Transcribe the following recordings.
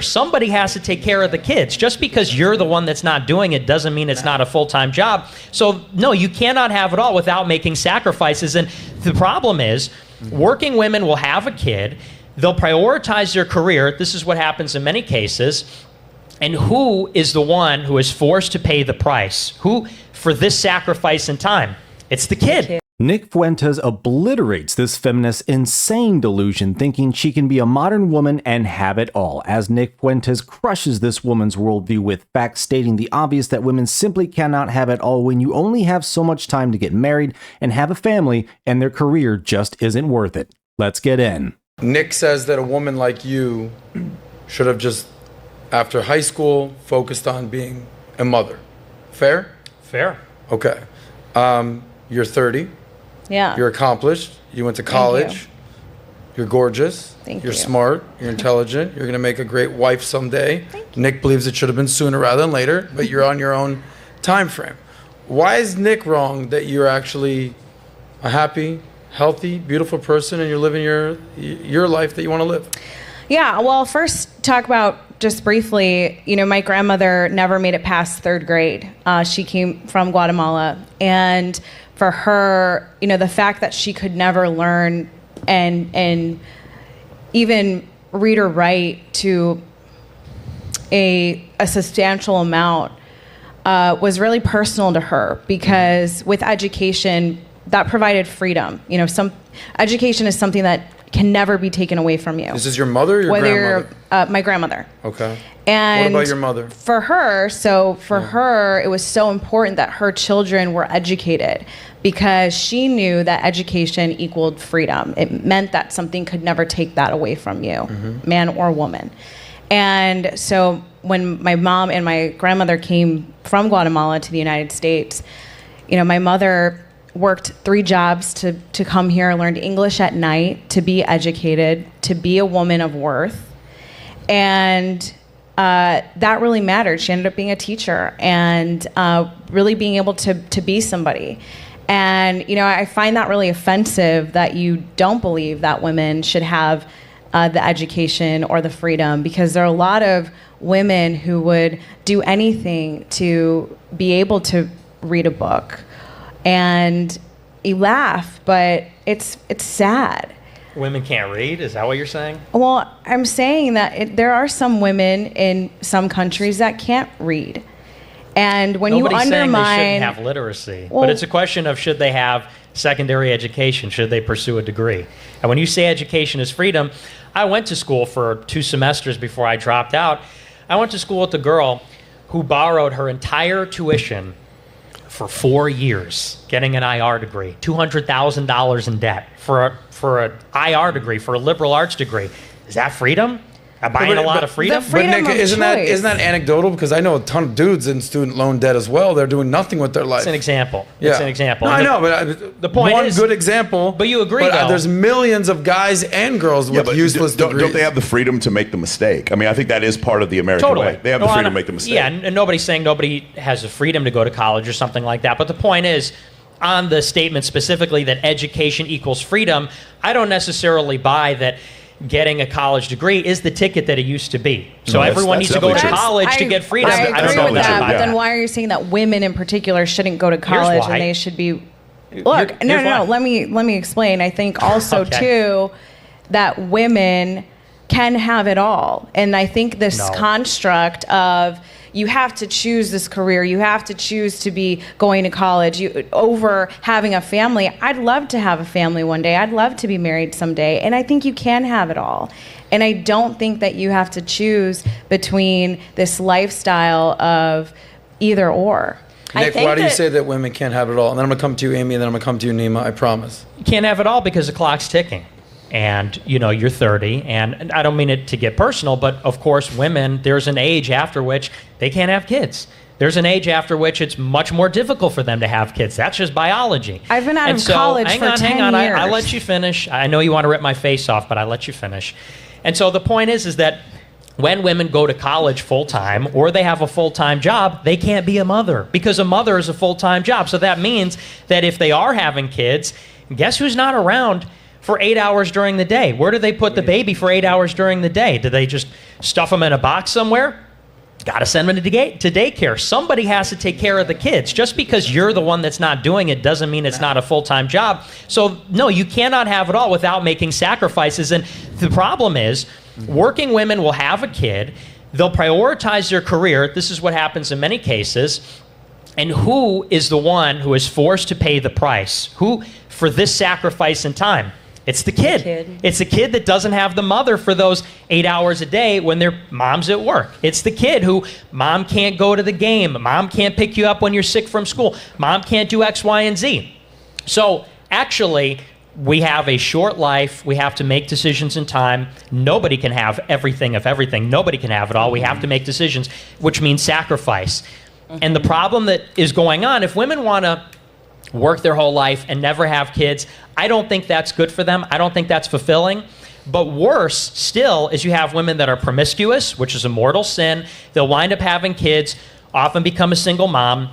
Somebody has to take care of the kids. Just because you're the one that's not doing it doesn't mean it's not a full-time job. So no, you cannot have it all without making sacrifices. And the problem is, working women will have a kid, they'll prioritize their career. This is what happens in many cases. And who is the one who is forced to pay the price? Who for this sacrifice in time? It's the kid. Nick Fuentes obliterates this feminist's insane delusion, thinking she can be a modern woman and have it all, as Nick Fuentes crushes this woman's worldview with facts stating the obvious that women simply cannot have it all when you only have so much time to get married and have a family, and their career just isn't worth it. Let's get in. Nick says that a woman like you should have just, after high school, focused on being a mother. Fair? Fair. Okay. You're 30. Yeah. You're accomplished. You went to college. You're gorgeous. You're smart. You're intelligent. You're going to make a great wife someday. Nick believes it should have been sooner rather than later, but you're on your own time frame. Why is Nick wrong that you're actually a happy, healthy, beautiful person and you're living your life that you want to live? Yeah, well, first talk about just briefly, my grandmother never made it past third grade. She came from Guatemala, and for her, the fact that she could never learn and even read or write to a substantial amount was really personal to her, because with education, that provided freedom. Some education is something that can never be taken away from you. This is your mother or your grandmother? My grandmother. Okay. And what about your mother? For her, her, it was so important that her children were educated, because she knew that education equaled freedom. It meant that something could never take that away from you, man or woman. And so when my mom and my grandmother came from Guatemala to the United States, my mother worked 3 jobs to come here, learned English at night, to be educated, to be a woman of worth. And that really mattered. She ended up being a teacher and really being able to be somebody. And, I find that really offensive that you don't believe that women should have the education or the freedom, because there are a lot of women who would do anything to be able to read a book. And you laugh, but it's sad. Women can't read? Is that what you're saying? Well, I'm saying that there are some women in some countries that can't read. And when Nobody's you undermine... saying they shouldn't have literacy. But it's a question of, should they have secondary education? Should they pursue a degree? And when you say education is freedom, I went to school for 2 semesters before I dropped out. I went to school with a girl who borrowed her entire tuition for 4 years, getting an IR degree, $200,000 in debt for an IR degree, for a liberal arts degree. Is that freedom? Am I buying a lot of freedom? The freedom but Nick, isn't that anecdotal? Because I know a ton of dudes in student loan debt as well. They're doing nothing with their life. It's an example. Yeah. It's an example. No, I know, but the point is, one good example. But you agree, but, though. There's millions of guys and girls with useless degrees. Don't they have the freedom to make the mistake? I mean, I think that is part of the American way. They have the freedom to make the mistake. Yeah, and nobody's saying nobody has the freedom to go to college or something like that. But the point is, on the statement specifically that education equals freedom, I don't necessarily buy that getting a college degree is the ticket that it used to be. So everyone needs to go to college to get freedom. I don't know with that, about but then why are you saying that women in particular shouldn't go to college and they should be... Look, no, let me explain. I think also, too, that women can have it all. And I think this construct of you have to choose this career, you have to choose to be going to college over having a family. I'd love to have a family one day. I'd love to be married someday. And I think you can have it all. And I don't think that you have to choose between this lifestyle of either or. Nick, why do you say that women can't have it all? And then I'm going to come to you, Amy, and then I'm going to come to you, Nima, I promise. You can't have it all because the clock's ticking. And, you're 30, and I don't mean it to get personal, but of course, women, there's an age after which they can't have kids. There's an age after which it's much more difficult for them to have kids. That's just biology. I've been out of college for 10 years. I let you finish. I know you want to rip my face off, but I let you finish. And so the point is that when women go to college full-time or they have a full-time job, they can't be a mother because a mother is a full-time job. So that means that if they are having kids, guess who's not around for 8 hours during the day? Where do they put the baby for 8 hours during the day? Do they just stuff them in a box somewhere. Got to send them to daycare. Somebody has to take care of the kids. Just because you're the one that's not doing it doesn't mean it's not a full-time job. So no, you cannot have it all without making sacrifices. And the problem is, working women will have a kid, they'll prioritize their career. This is what happens in many cases. And who is the one who is forced to pay the price? Who for this sacrifice in time? It's the kid. It's the kid that doesn't have the mother for those 8 hours a day when their mom's at work. It's the kid who mom can't go to the game. Mom can't pick you up when you're sick from school. Mom can't do X, Y, and Z. So actually, we have a short life. We have to make decisions in time. Nobody can have everything of everything. Nobody can have it all. We have to make decisions, which means sacrifice. And the problem that is going on, if women want to work their whole life and never have kids, I don't think that's good for them. I don't think that's fulfilling. But worse still is you have women that are promiscuous, which is a mortal sin. They'll wind up having kids, often become a single mom,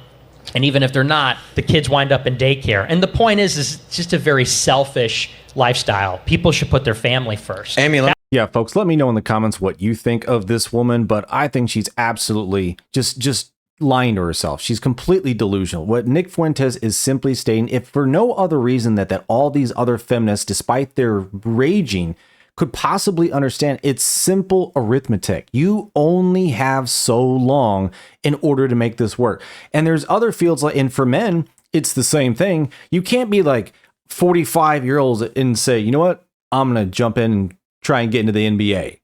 and even if they're not, the kids wind up in daycare. And the point is it's just a very selfish lifestyle. People should put their family first. Amy, yeah, folks, let me know in the comments what you think of this woman, but I think she's absolutely just lying to herself. She's completely delusional. What Nick Fuentes is simply stating, if for no other reason that all these other feminists, despite their raging, could possibly understand, it's simple arithmetic. You only have so long in order to make this work. And there's other fields, like, and for men, it's the same thing. You can't be like 45-year-olds and say, you know what, I'm going to jump in and try and get into the NBA.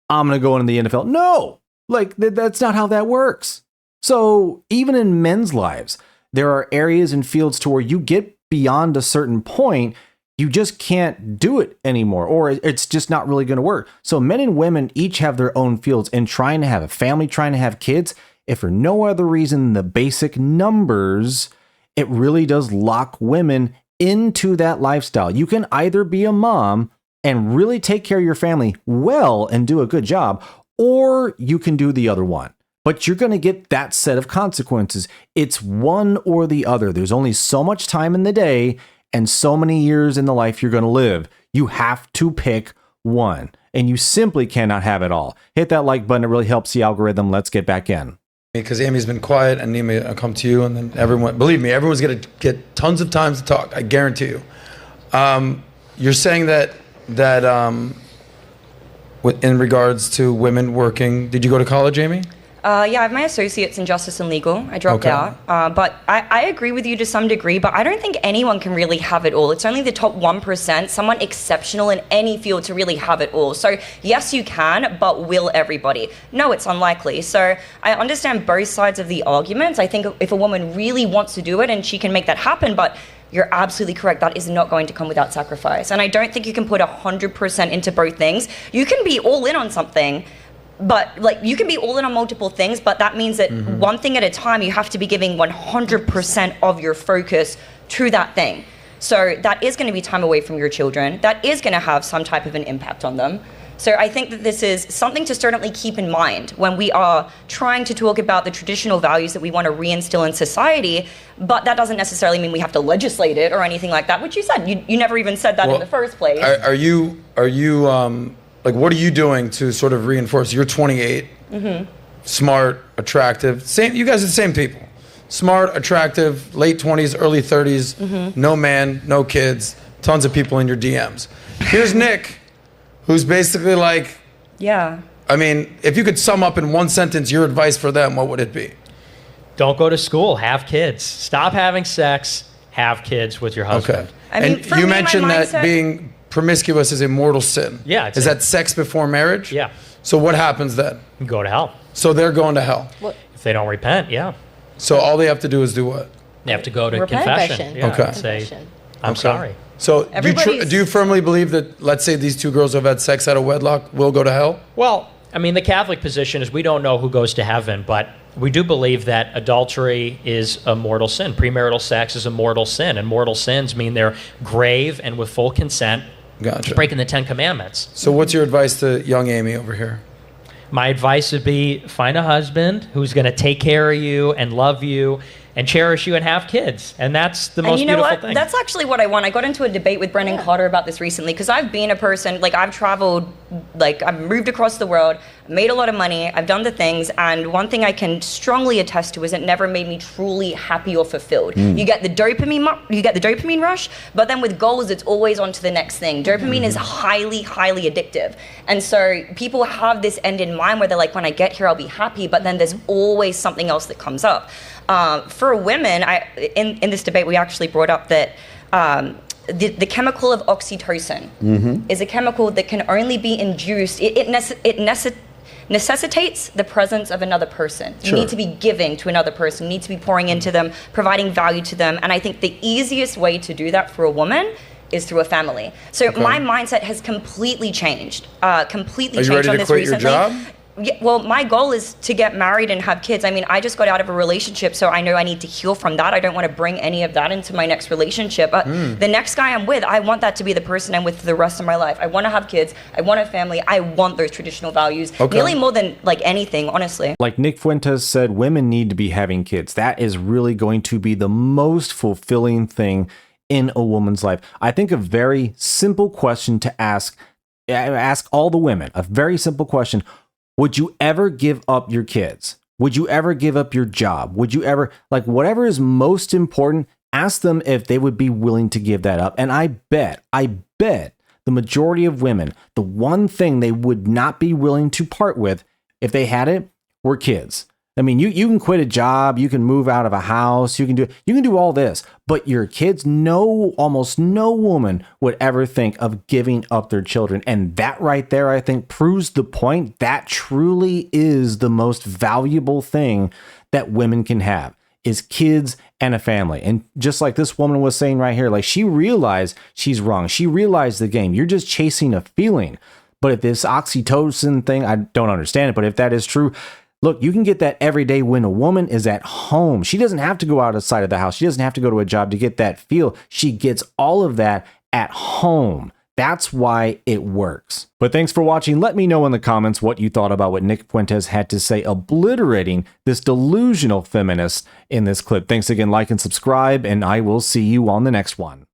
I'm going to go into the NFL. No, like that's not how that works. So even in men's lives, there are areas and fields to where you get beyond a certain point, you just can't do it anymore, or it's just not really going to work. So men and women each have their own fields, and trying to have a family, trying to have kids, if for no other reason than the basic numbers, it really does lock women into that lifestyle. You can either be a mom and really take care of your family well and do a good job, or you can do the other one. But you're going to get that set of consequences. It's one or the other. There's only so much time in the day and so many years in the life you're going to live. You have to pick one, and you simply cannot have it all. Hit that like button. It really helps the algorithm. Let's get back in. Because Amy's been quiet, and Amy, I'll come to you, and then everyone, believe me, everyone's going to get tons of time to talk. I guarantee you. You're saying that in regards to women working, did you go to college, Amy? Yeah, I have my associates in justice and legal. I dropped out. But I agree with you to some degree, but I don't think anyone can really have it all. It's only the top 1%, someone exceptional in any field, to really have it all. So yes, you can, but will everybody? No, it's unlikely. So I understand both sides of the arguments. I think if a woman really wants to do it, and she can make that happen, but you're absolutely correct. That is not going to come without sacrifice. And I don't think you can put 100% into both things. You can be all in on something, but like you can be all in on multiple things, but that means that one thing at a time, you have to be giving 100% of your focus to that thing. So that is going to be time away from your children. That is going to have some type of an impact on them. So I think that this is something to certainly keep in mind when we are trying to talk about the traditional values that we want to reinstill in society, but that doesn't necessarily mean we have to legislate it or anything like that, which you said. You never even said that in the first place. Are you like, what are you doing to sort of reinforce? You're 28, smart, attractive. Same. You guys are the same people. Smart, attractive, late 20s, early 30s, no man, no kids, tons of people in your DMs. Here's Nick, who's basically like, yeah. I mean, if you could sum up in one sentence your advice for them, what would it be? Don't go to school, have kids. Stop having sex, have kids with your husband. Okay. I mean, and you mentioned that being promiscuous is a mortal sin. Yeah. Is that sex before marriage? Yeah. So what happens then? You go to hell. So they're going to hell. If they don't repent, yeah. So all they have to do is do what? They have to go to confession. Yeah, okay. And say, I'm sorry. So do you firmly believe that, let's say these two girls who have had sex out of wedlock will go to hell? Well, I mean, the Catholic position is we don't know who goes to heaven, but we do believe that adultery is a mortal sin. Premarital sex is a mortal sin, and mortal sins mean they're grave and with full consent. Gotcha. Breaking the 10 Commandments. So what's your advice to young Amy over here? My advice would be find a husband who's going to take care of you and love you and cherish you and have kids. And that's the most beautiful thing. That's actually what I want. I got into a debate with Brendan Carter about this recently, because I've been a person, like I've traveled like I've moved across the world, made a lot of money, I've done the things, and one thing I can strongly attest to is it never made me truly happy or fulfilled. You get the dopamine rush, but then with goals, it's always on to the next thing. Dopamine is highly, highly addictive. And so people have this end in mind where they're like, when I get here, I'll be happy, but then there's always something else that comes up. For women, in this debate, we actually brought up that the chemical of oxytocin is a chemical that can only be induced. It necessitates the presence of another person. You need to be giving to another person. You need to be pouring into them, providing value to them. And I think the easiest way to do that for a woman is through a family. So my mindset has completely changed. Completely changed on this recently. Are you ready to quit your job? Yeah, well, my goal is to get married and have kids. I mean, I just got out of a relationship, so I know I need to heal from that. I don't want to bring any of that into my next relationship. But the next guy I'm with, I want that to be the person I'm with for the rest of my life. I want to have kids. I want a family. I want those traditional values. Really more than like anything, honestly. Like Nick Fuentes said, women need to be having kids. That is really going to be the most fulfilling thing in a woman's life. I think a very simple question to ask all the women, a very simple question. Would you ever give up your kids? Would you ever give up your job? Would you ever, like, whatever is most important, ask them if they would be willing to give that up. And I bet the majority of women, the one thing they would not be willing to part with if they had it were kids. I mean, you can quit a job, you can move out of a house, you can do all this, but your kids, almost no woman would ever think of giving up their children. And that right there, I think, proves the point. That truly is the most valuable thing that women can have, is kids and a family. And just like this woman was saying right here, like, she realized she's wrong. She realized the game. You're just chasing a feeling. But if this oxytocin thing, I don't understand it, but if that is true, look, you can get that every day when a woman is at home. She doesn't have to go outside of the house. She doesn't have to go to a job to get that feel. She gets all of that at home. That's why it works. But thanks for watching. Let me know in the comments what you thought about what Nick Fuentes had to say, obliterating this delusional feminist in this clip. Thanks again, like and subscribe, and I will see you on the next one.